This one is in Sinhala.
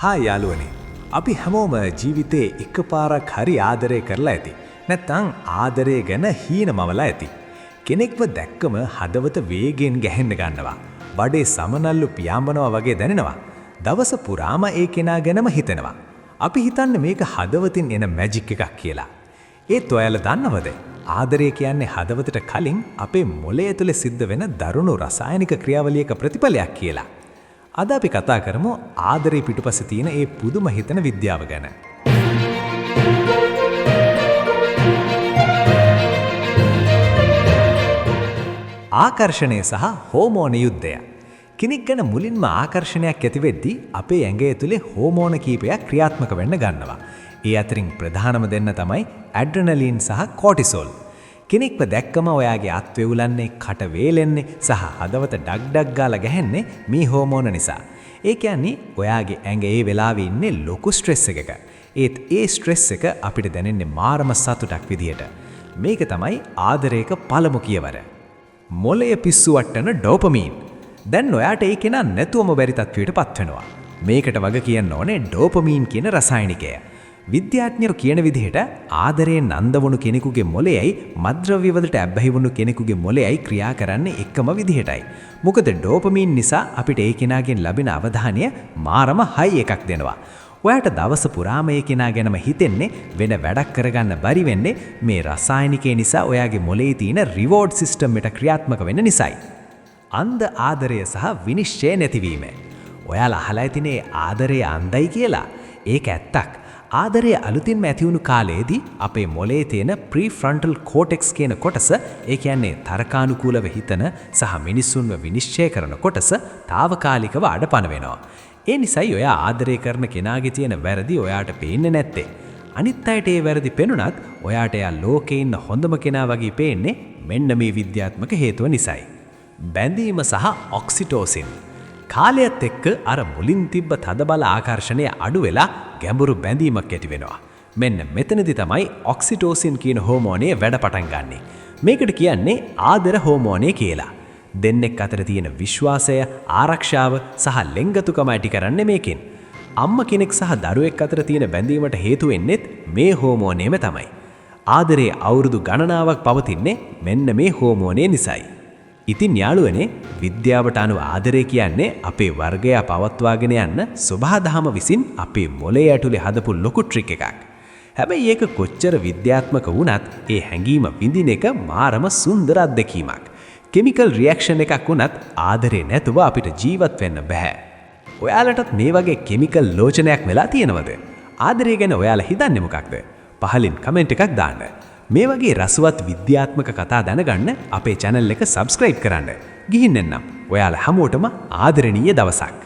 හා යාළුවනේ අපි හැමෝම ජීවිතේ එකපාරක් හරි ආදරය කරලා ඇති. නැත්නම් ආදරය ගැන හීනමවලා ඇති. කෙනෙක්ව දැක්කම හදවත වේගෙන් ගැහෙන්න ගන්නවා. බඩේ සමනල්ලු පියාඹනවා වගේ දැනෙනවා. දවස පුරාම ඒ කෙනා ගැනම හිතෙනවා. අපි හිතන්නේ මේක හදවතින් එන මැජික් එකක් කියලා. ඒත් ඔයාලා දන්නවද? ආදරය කියන්නේ හදවතට කලින් අපේ මොළය තුළ සිද්ධ වෙන දරුණු රසායනික ක්‍රියාවලියක ප්‍රතිඵලයක් කියලා. අද අපි කතා කරමු ආදරේ පිටුපස්සේ තියෙන ඒ පුදුම හිතන විද්‍යාව ගැන. ආකර්ෂණය සහ හෝමෝන යුද්ධය. කෙනෙක් ගැන මුලින්ම ආකර්ෂණයක් ඇති වෙද්දී අපේ ඇඟය තුලේ හෝමෝන කීපයක් ක්‍රියාත්මක වෙන්න ගන්නවා. ඒ අතරින් ප්‍රධානම දෙන්න තමයි ඇඩ්‍රනලින් සහ කෝටිසෝල්. කෙනෙක්ව දැක්කම ඔයාගේ අත් වේවුලන්නේ, කට වේලෙන්නේ සහ හදවත ඩග් ඩග් ගාලා ගැහෙන්නේ මේ හෝමෝන නිසා. ඒ කියන්නේ ඔයාගේ ඇඟ ඒ වෙලාවේ ඉන්නේ ලොකු ස්ට්‍රෙස් එකක. ඒත් ඒ ස්ට්‍රෙස් එක අපිට දැනෙන්නේ මාරම සතුටක් විදියට. මේක තමයි ආදරයක පළමු කියවර. මොළය පිස්සු වට්ටන ඩෝපමීන්. දැන් ඔයාට ඒ කෙනා නැතුවම බැරි තත්වයට පත් වෙනවා. මේකට වග කියන්න ඕනේ ඩෝපමීන් කියන රසායනිකය. විද්‍යාඥයෝ කියන විදිහට ආදරයෙන් අන්ධ වුණු කෙනෙකුගේ මොළයයි මත්ද්‍රව්‍ය වලට ඇබ්බැහි වුණු කෙනෙකුගේ මොළයයි ක්‍රියා කරන්නේ එකම විදිහටයි. මොකද ඩෝපමීන් නිසා අපිට ඒ කෙනාගෙන් ලැබෙන අවධානය මාරම හයි එකක් දෙනවා. ඔයාට දවස පුරාම ඒ කෙනා ගැනම හිතෙන්නේ, වෙන වැඩක් කරගන්න බැරි වෙන්නේ මේ රසායනිකය නිසා ඔයාගේ මොළයේ තියෙන රිවෝඩ් සිස්ටම් එක ක්‍රියාත්මක වෙන්න නිසායි. අන්ධ ආදරය සහ විනිශ්චය නැතිවීම. ඔයාලා අහලා ඇතිනේ ආදරය අන්ධයි කියලා. ඒක ඇත්තක්. ආදරය අලුතින්ම ඇතිවුණු කාලයේදී අපේ මොළයේ තියෙන ප්‍රීෆ්‍රන්ටල් කෝටෙක්ස් කියන කොටස, ඒ කියන්නේ තර්කානුකූලව හිතන සහ මිනිස්සුන්ව විනිශ්චය කරන කොටස తాවකාලිකව අඩපණ වෙනවා. ඒ නිසායි ඔයා ආදරය කරන කෙනාගේ තියෙන වැරදි ඔයාට පේන්නේ නැත්තේ. අනිත් අයට ඒ වැරදි පෙනුනත් ඔයාට එයා ලෝකේ ඉන්න හොඳම කෙනා වගේ පේන්නේ මෙන්න මේ විද්‍යාත්මක හේතුව නිසායි. බැඳීම සහ ඔක්සිටෝසින්. කාලයත් එක්ක අර මුලින් තිබ්බ තදබල ආකර්ෂණය අඩු වෙලා ගැඹුරු බැඳීමක් ඇති වෙනවා. මෙන්න මෙතනදි තමයි ඔක්සිටෝසින් කියන හෝමෝනය වැඩ පටන් ගන්නෙ. මේකට කියන්නේ ආදර හෝමෝනය කියලා. දෙන්නෙක් අතර තියෙන විශ්වාසය, ආරක්ෂාව සහ ලෙන්ගතුකම ඇති කරන්නේ මේකෙන්. අම්ම කෙනෙක් සහ දරුවෙක් අතර තියෙන බැඳීමට හේතු වෙන්නේත් මේ හෝමෝනයම තමයි. ආදරේ අවුරුදු ගණනාවක් පවතින්නේ මෙන්න මේ හෝමෝනය නිසායි. ඉතින් යාළුවනේ, විද්‍යාවට අනුව ආදරය කියන්නේ අපේ වර්ගය පවත්වාගෙන යන්න සබහාදහම විසින් අපේ මොළය ඇතුලේ හදපු ලොකු ට්‍රික් එකක්. හැබැයි ඒක කොච්චර විද්‍යාත්මක වුණත් ඒ හැඟීම විඳින එක මාරම සුන්දර අත්දැකීමක්. කෙමිකල් රියැක්ෂන් එකක් වුණත් ආදරේ නැතුව අපිට ජීවත් වෙන්න බෑ. ඔයාලටත් මේ වගේ කෙමිකල් ලෝචනයක් වෙලා තියෙනවද? ආදරය ගැන ඔයාලා හිතන්නේ මොකක්ද? පහලින් කමෙන්ට් එකක් දාන්න. මේ වගේ රසවත් විද්‍යාත්මක කතා දැනගන්න අපේ channel එක subscribe කරන්න. ගිහින් එන්නම්. ඔයාලා හැමෝටම ආදරණීය දවසක්.